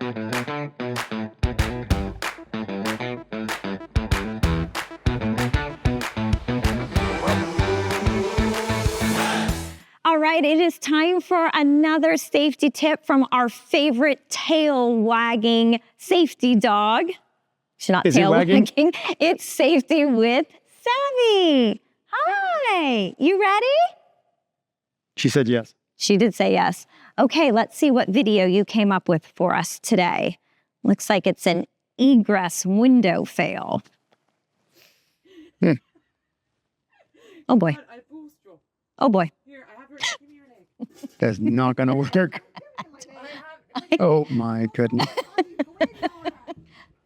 All right, it is time for another safety tip from our favorite tail-wagging safety dog. It's not tail-wagging. It's safety with Savvy. Hi, you ready? She said yes. She did say yes. Okay, let's see what video you came up with for us today. Looks like it's an egress window fail. Oh boy. Oh boy. That's not going to work. Oh my goodness.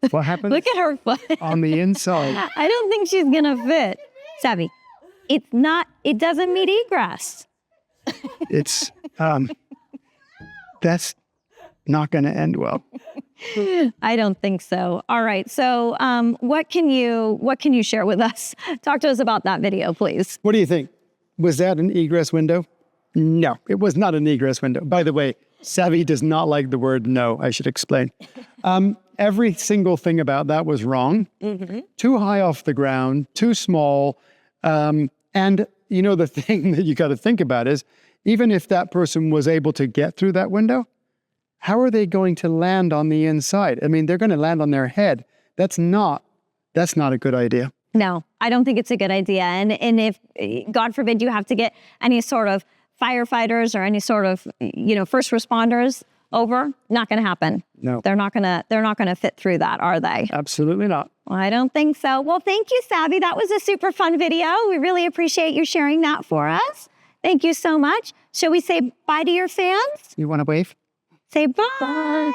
What happens? Look at her foot. On the inside. I don't think she's going to fit. Savvy, it doesn't meet egress. It's, that's not going to end well. I don't think so. All right. So what can you share with us? Talk to us about that video, please. What do you think? Was that an egress window? No, it was not an egress window. By the way, Savvy does not like the word no, I should explain. Every single thing about that was wrong. Mm-hmm. Too high off the ground, too small. And you know, the thing that you got to think about is, even if that person was able to get through that window, how are they going to land on the inside? I mean, they're going to land on their head. That's not a good idea. No, I don't think it's a good idea. And if, God forbid, you have to get any sort of firefighters or any sort of, first responders over, not going to happen. No. They're not going to fit through that, are they? Absolutely not. Well, I don't think so. Well, thank you, Savvy. That was a super fun video. We really appreciate you sharing that for us. Thank you so much. Shall we say bye to your fans? You want to wave? Say bye. Bye.